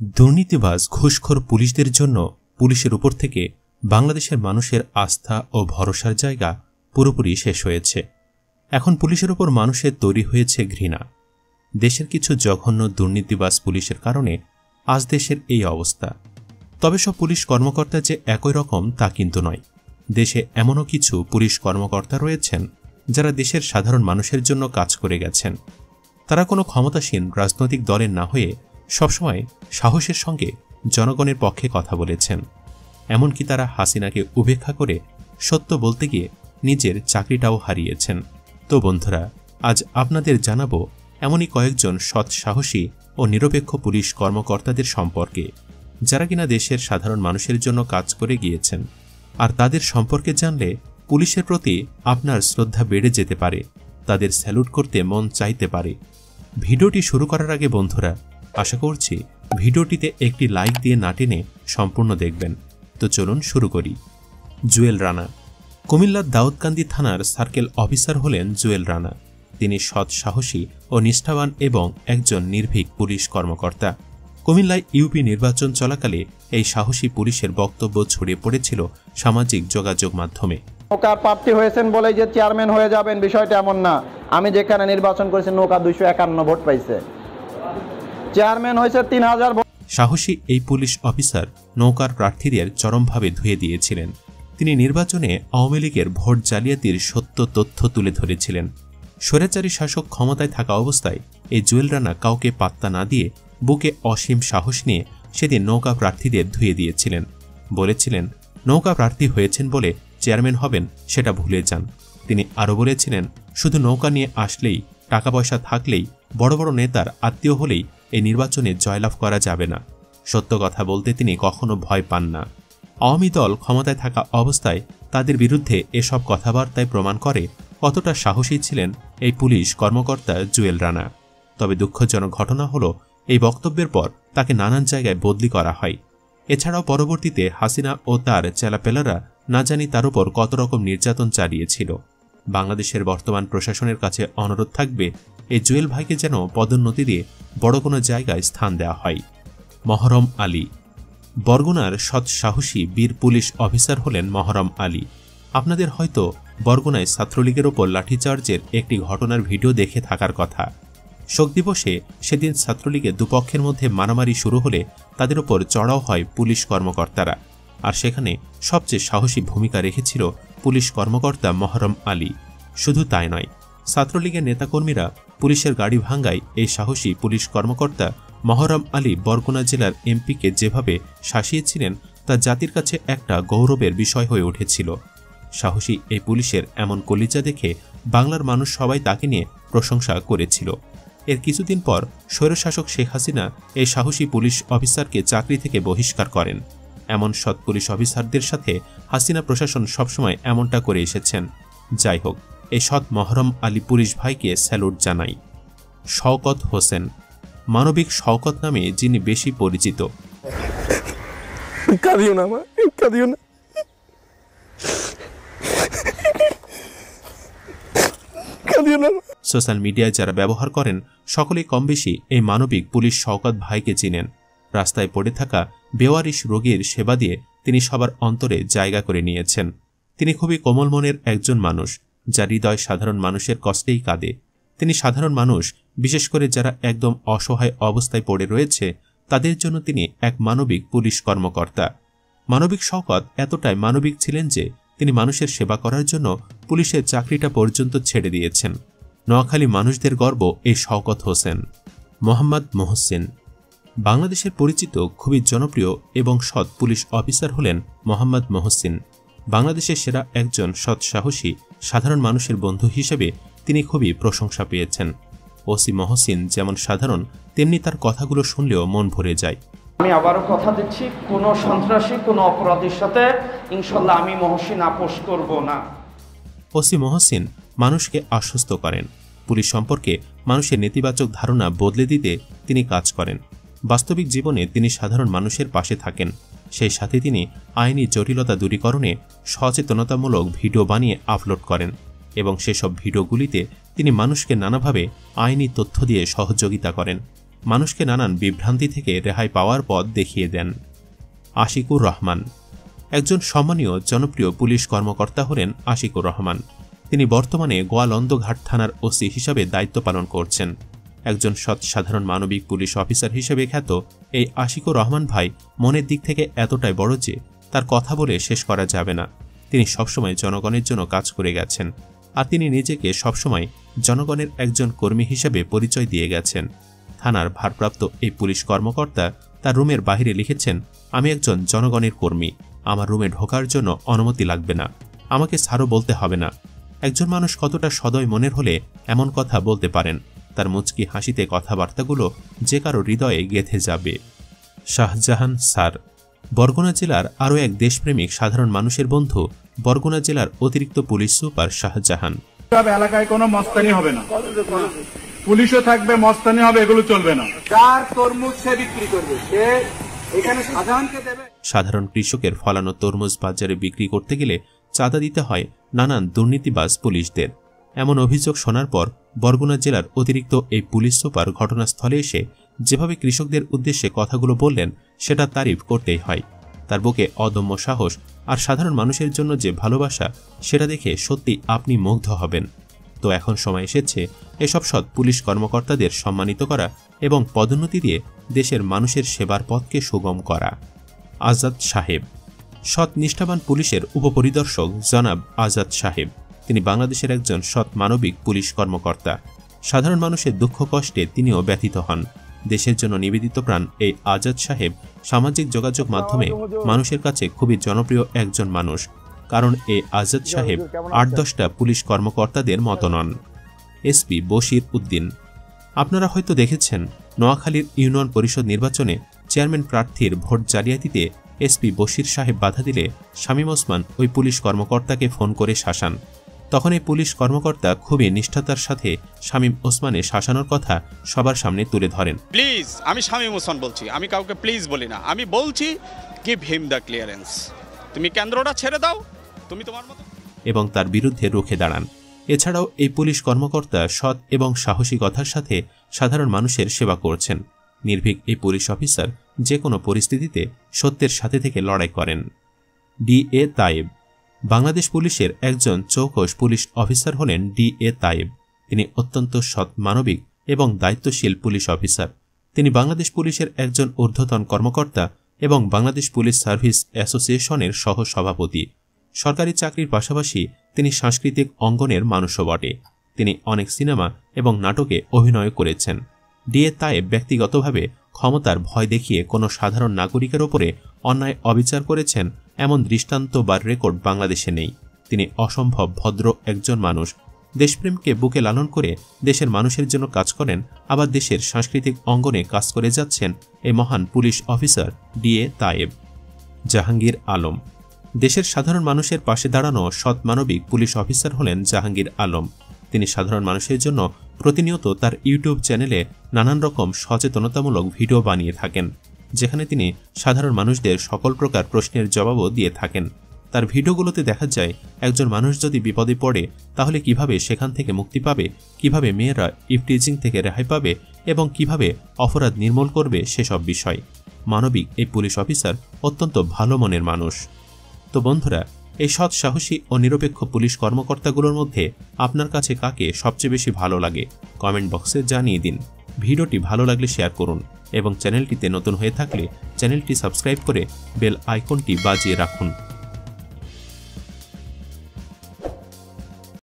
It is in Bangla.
দুর্নীতিবাজ ঘুষখোর পুলিশদের জন্য পুলিশের উপর থেকে বাংলাদেশের মানুষের আস্থা ও ভরসার জায়গা পুরোপুরি শেষ হয়েছে। এখন পুলিশের উপর মানুষের তৈরি হয়েছে ঘৃণা। দেশের কিছু জঘন্য দুর্নীতিবাজ পুলিশের কারণে আজ দেশের এই অবস্থা। তবে সব পুলিশ কর্মকর্তা যে একই রকম তা কিন্তু নয়। দেশে এমনও কিছু পুলিশ কর্মকর্তা রয়েছেন যারা দেশের সাধারণ মানুষের জন্য কাজ করে গেছেন। তারা কোনো ক্ষমতাসীন রাজনৈতিক দলের না হয়ে সবসময় সাহসের সঙ্গে জনগণের পক্ষে কথা বলেছেন। এমনকি তারা হাসিনাকে উপেক্ষা করে সত্য বলতে গিয়ে নিজের চাকরিটাও হারিয়েছেন। তো বন্ধুরা, আজ আপনাদের জানাবো এমনই কয়েকজন সৎ সাহসী ও নিরপেক্ষ পুলিশ কর্মকর্তাদের সম্পর্কে, যারা কিনা দেশের সাধারণ মানুষের জন্য কাজ করে গিয়েছেন। আর তাদের সম্পর্কে জানলে পুলিশের প্রতি আপনার শ্রদ্ধা বেড়ে যেতে পারে, তাদের স্যালুট করতে মন চাইতে পারে। ভিডিওটি শুরু করার আগে বন্ধুরা, আশা করছি ভিডিওটিতে একটি লাইক দিয়ে না টেনে সম্পূর্ণ দেখবেন। তো চলুন শুরু করি। জুয়েল রানা। কুমিল্লার দাউদকান্দি থানার সার্কেল অফিসার হলেন জুয়েল রানা। তিনি সৎ সাহসী ও নিষ্ঠাবান এবং একজন নির্ভীক পুলিশ কর্মকর্তা। কুমিল্লায় ইউপি নির্বাচন চলাকালে এই সাহসী পুলিশের বক্তব্য ছড়িয়ে পড়েছিল সামাজিক যোগাযোগ মাধ্যমে। নৌকার প্রার্থী হয়েছেন বলে যে চেয়ারম্যান হয়ে যাবেন, বিষয়টা এমন না। আমি যেখানে নির্বাচন করেছি নৌকা 251 ভোট পাইছে, চেয়ারম্যান হয়েছে 3000 ভোট। সাহসী এই পুলিশ অফিসার নৌকার প্রার্থীদের চরমভাবে ধুয়ে দিয়েছিলেন। তিনি নির্বাচনে আওয়ামী লীগের ভোট জালিয়াতির সত্য তথ্য তুলে ধরেছিলেন। স্বৈরাচারী শাসক ক্ষমতায় থাকা অবস্থায় এই জুয়েল রানা কাউকে পাত্তা না দিয়ে বুকে অসীম সাহস নিয়ে সেদিন নৌকা প্রার্থীদের ধুয়ে দিয়েছিলেন। বলেছিলেন, নৌকা প্রার্থী হয়েছেন বলে চেয়ারম্যান হবেন সেটা ভুলে যান। তিনি আরও বলেছিলেন, শুধু নৌকা নিয়ে আসলেই, টাকা পয়সা থাকলেই, বড় বড় নেতার আত্মীয় হলেই এই নির্বাচনে জয়লাভ করা যাবে না। সত্য কথা বলতে তিনি কখনো ভয় পান না। আওয়ামী দল ক্ষমতায় থাকা অবস্থায় তাদের বিরুদ্ধে এসব কথাবার্তায় প্রমাণ করে কতটা সাহসী ছিলেন এই পুলিশ কর্মকর্তা জুয়েল রানা। তবে দুঃখজনক ঘটনা হলো, এই বক্তব্যের পর তাকে নানান জায়গায় বদলি করা হয়। এছাড়াও পরবর্তীতে হাসিনা ও তার চেলাপেলারা না জানি তার উপর কত রকম নির্যাতন চালিয়েছিল। বাংলাদেশের বর্তমান প্রশাসনের কাছে অনুরোধ থাকবে, এই জুয়েল ভাইকে যেন পদোন্নতি দিয়ে বড় কোনো জায়গায় স্থান দেওয়া হয়। মহরম আলী। বরগুনার সৎ সাহসী বীর পুলিশ অফিসার হলেন মহরম আলী। আপনাদের হয়তো বরগুনায় ছাত্রলীগের ওপর লাঠিচার্জের একটি ঘটনার ভিডিও দেখে থাকার কথা। শোক দিবসে সেদিন ছাত্রলীগের দুপক্ষের মধ্যে মারামারি শুরু হলে তাদের ওপর চড়াও হয় পুলিশ কর্মকর্তারা। আর সেখানে সবচেয়ে সাহসী ভূমিকা রেখেছিল পুলিশ কর্মকর্তা মহরম আলী। শুধু তাই নয়, ছাত্রলীগের নেতাকর্মীরা পুলিশের গাড়ি ভাঙ্গায় এই সাহসী পুলিশ কর্মকর্তা মহরম আলী বরগুনা জেলার এমপিকে যেভাবে শাসিয়েছিলেন তা জাতির কাছে একটা গৌরবের বিষয় হয়ে উঠেছিল। সাহসী এই পুলিশের এমন কলিজা দেখে বাংলার মানুষ সবাই তাকে নিয়ে প্রশংসা করেছিল। এর কিছুদিন পর স্বৈরশাসক শেখ হাসিনা এই সাহসী পুলিশ অফিসারকে চাকরি থেকে বহিষ্কার করেন। এমন সৎ পুলিশ অফিসারদের সাথে হাসিনা প্রশাসন সবসময় এমনটা করে এসেছেন। যাই হোক, এই সৎ মহরম আলী পুলিশ ভাইকে স্যালুট জানাই। শওকত হোসেন। মানবিক শওকত নামে যিনি বেশি পরিচিত। সোশ্যাল মিডিয়ায় যারা ব্যবহার করেন সকলেই কম বেশি এই মানবিক পুলিশ শওকত ভাইকে চিনেন। রাস্তায় পড়ে থাকা বেওয়ারিশ রোগীর সেবা দিয়ে তিনি সবার অন্তরে জায়গা করে নিয়েছেন। তিনি খুবই কোমল মনের একজন মানুষ, যার হৃদয় সাধারণ মানুষের কষ্টেই কাঁদে। তিনি সাধারণ মানুষ, বিশেষ করে যারা একদম অসহায় অবস্থায় পড়ে রয়েছে, তাদের জন্য তিনি এক মানবিক পুলিশ কর্মকর্তা। মানবিক শওকত এতটাই মানবিক ছিলেন যে তিনি মানুষের সেবা করার জন্য পুলিশের চাকরিটা পর্যন্ত ছেড়ে দিয়েছেন। নোয়াখালী মানুষদের গর্ব এই শওকত হোসেন। মোহাম্মদ মহসিন। বাংলাদেশের পরিচিত খুবই জনপ্রিয় এবং সৎ পুলিশ অফিসার হলেন মোহাম্মদ মহসিন। বাংলাদেশের সেরা একজন সৎ সাহসী সাধারণ মানুষের বন্ধু হিসেবে তিনি খুবই প্রশংসা পেয়েছেন। ওসি মহসিন যেমন সাধারণ, তেমনি তার কথাগুলো শুনলেও মন ভরে যায়। আমি আবারও কথা দিচ্ছি, কোনো সন্ত্রাসী, কোনো অপরাধীর সাথে ইনশাল্লাহ আমি মহসিন আপোষ করব না। ওসি মহসিন মানুষকে আশ্বস্ত করেন। পুলিশ সম্পর্কে মানুষের নেতিবাচক ধারণা বদলে দিতে তিনি কাজ করেন। বাস্তবিক জীবনে তিনি সাধারণ মানুষের পাশে থাকেন। সেই সাথে তিনি আইনি জটিলতা দূরীকরণে সচেতনতামূলক ভিডিও বানিয়ে আপলোড করেন এবং সেসব ভিডিওগুলিতে তিনি মানুষকে নানাভাবে আইনি তথ্য দিয়ে সহযোগিতা করেন। মানুষকে নানান বিভ্রান্তি থেকে রেহাই পাওয়ার পথ দেখিয়ে দেন। আশিকুর রহমান একজন সম্মানীয় জনপ্রিয় পুলিশ কর্মকর্তা হলেন আশিকুর রহমান। তিনি বর্তমানে গোয়ালন্দঘাট থানার ওসি হিসাবে দায়িত্ব পালন করছেন। একজন সৎ সাধারণ মানবিক পুলিশ অফিসার হিসেবে খ্যাত এই আশিকুর রহমান ভাই মনের দিক থেকে এতটাই বড় যে তার কথা বলে শেষ করা যাবে না। তিনি সবসময় জনগণের জন্য কাজ করে গেছেন, আর তিনি নিজেকে সবসময় জনগণের একজন কর্মী হিসেবে পরিচয় দিয়ে গেছেন। থানার ভারপ্রাপ্ত এই পুলিশ কর্মকর্তা তার রুমের বাইরে লিখেছেন, আমি একজন জনগণের কর্মী, আমার রুমে ঢোকার জন্য অনুমতি লাগবে না, আমাকে স্যারও বলতে হবে না। একজন মানুষ কতটা সদয় মনের হলে এমন কথা বলতে পারেন। তার মুচকি হাসিতে কথাবার্তাগুলো যে কারো হৃদয়ে গেঁথে যাবে। শাহজাহান স্যার বরগুনা জেলার আরও এক দেশপ্রেমিক সাধারণ মানুষের বন্ধু বরগুনা জেলার অতিরিক্ত পুলিশ সুপার শাহজাহান। এলাকায় কোনো মস্তানি হবে না, পুলিশও থাকবে, মস্তানি হবে, এগুলো চলবে না। যার তরমুজ সে বিক্রি করবে, সে এখানে সাধারণকে দেবে। সাধারণ কৃষকের ফলানো তরমুজ বাজারে বিক্রি করতে গেলে চাঁদা দিতে হয় নানান দুর্নীতিবাজ পুলিশদের। এমন অভিযোগ শোনার পর বরগুনা জেলার অতিরিক্ত এই পুলিশ সুপার ঘটনাস্থলে এসে যেভাবে কৃষকদের উদ্দেশ্যে কথাগুলো বললেন সেটা তারিফ করতেই হয়। তার বুকে অদম্য সাহস আর সাধারণ মানুষের জন্য যে ভালোবাসা, সেটা দেখে সত্যি আপনি মুগ্ধ হবেন। তো এখন সময় এসেছে এসব সৎ পুলিশ কর্মকর্তাদের সম্মানিত করা এবং পদোন্নতি দিয়ে দেশের মানুষের সেবার পথকে সুগম করা। আজাদ সাহেব সৎ নিষ্ঠাবান পুলিশের উপপরিদর্শক জনাব আজাদ সাহেব। তিনি বাংলাদেশের একজন সৎ মানবিক পুলিশ কর্মকর্তা। সাধারণ মানুষের দুঃখ কষ্টে তিনিও ব্যথিত হন। দেশের জন্য নিবেদিত প্রাণ এই আজাদ সাহেব সামাজিক যোগাযোগ মাধ্যমে মানুষের কাছে খুবই জনপ্রিয় একজন মানুষ। কারণ এই আজাদ সাহেব ৮-১০টা পুলিশ কর্মকর্তাদের মতো নন। এসপি বশির উদ্দিন আপনারা হয়তো দেখেছেন, নোয়াখালীর ইউনিয়ন পরিষদ নির্বাচনে চেয়ারম্যান প্রার্থীর ভোট জালিয়াতিতে এসপি বশির সাহেব বাধা দিলে শামীম ওসমান ওই পুলিশ কর্মকর্তাকে ফোন করে শাসান। তখন এই পুলিশ কর্মকর্তা খুবই নিষ্ঠাতার সাথে শামীম ওসমানের শাসানোর কথা সবার সামনে তুলে ধরেন। প্লিজ, আমি শামীম ওসমান বলছি, আমি কাউকে প্লিজ বলি না, আমি বলছি গিভ হিম দ্য ক্লিয়ারেন্স, তুমি কেন্দ্রটা ছেড়ে দাও, তুমি তোমার মতো, এবং তার বিরুদ্ধে রুখে দাঁড়ান। এছাড়াও এই পুলিশ কর্মকর্তা সৎ এবং সাহসিকতার সাথে সাধারণ মানুষের সেবা করছেন। নির্ভীক এই পুলিশ অফিসার যে কোনো পরিস্থিতিতে সত্যের সাথে থেকে লড়াই করেন। ডি.এ. তায়েব বাংলাদেশ পুলিশের একজন চৌকস পুলিশ অফিসার হলেন ডি.এ. তায়েব। তিনি অত্যন্ত সৎ মানবিক এবং দায়িত্বশীল পুলিশ অফিসার। তিনি বাংলাদেশ পুলিশের একজন ঊর্ধ্বতন কর্মকর্তা এবং বাংলাদেশ পুলিশ সার্ভিস অ্যাসোসিয়েশনের সহ সভাপতি। সরকারি চাকরির পাশাপাশি তিনি সাংস্কৃতিক অঙ্গনের মানুষও বটে। তিনি অনেক সিনেমা এবং নাটকে অভিনয় করেছেন। ডি.এ. তায়েব ব্যক্তিগতভাবে ক্ষমতার ভয় দেখিয়ে কোনো সাধারণ নাগরিকের ওপরে অন্যায় অবিচার করেছেন এমন দৃষ্টান্ত বা রেকর্ড বাংলাদেশে নেই। তিনি অসম্ভব ভদ্র একজন মানুষ। দেশপ্রেমকে বুকে লালন করে দেশের মানুষের জন্য কাজ করেন, আবার দেশের সাংস্কৃতিক অঙ্গনে কাজ করে যাচ্ছেন এই মহান police officer DA. Tayeb. Jahangir Alam দেশের সাধারণ মানুষের পাশে দাঁড়ানো সৎ মানবিক পুলিশ অফিসার হলেন জাহাঙ্গীর আলম। তিনি সাধারণ মানুষের জন্য প্রতিনিয়ত তার ইউটিউব চ্যানেলে নানান রকম সচেতনতামূলক ভিডিও বানিয়ে থাকেন, যেখানে তিনি সাধারণ মানুষদের সকল প্রকার প্রশ্নের জবাবও দিয়ে থাকেন। তার ভিডিওগুলোতে দেখা যায় একজন মানুষ যদি বিপদে পড়ে তাহলে কিভাবে সেখান থেকে মুক্তি পাবে, কিভাবে মেয়েরা ইফটিজিং থেকে রেহাই পাবে এবং কিভাবে অপরাধ নির্মূল করবে সেসব বিষয়। মানবিক এই পুলিশ অফিসার অত্যন্ত ভালো মনের মানুষ। তো বন্ধুরা, এই সৎ সাহসী ও নিরপেক্ষ পুলিশ কর্মকর্তাগুলোর মধ্যে আপনার কাছে কাকে সবচেয়ে বেশি ভালো লাগে কমেন্ট বক্সে জানিয়ে দিন। ভিডিওটি ভালো লাগলে শেয়ার করুন এবং চ্যানেলটিতে নতুন হয়ে থাকলে চ্যানেলটি সাবস্ক্রাইব করে বেল আইকনটি বাজিয়ে রাখুন।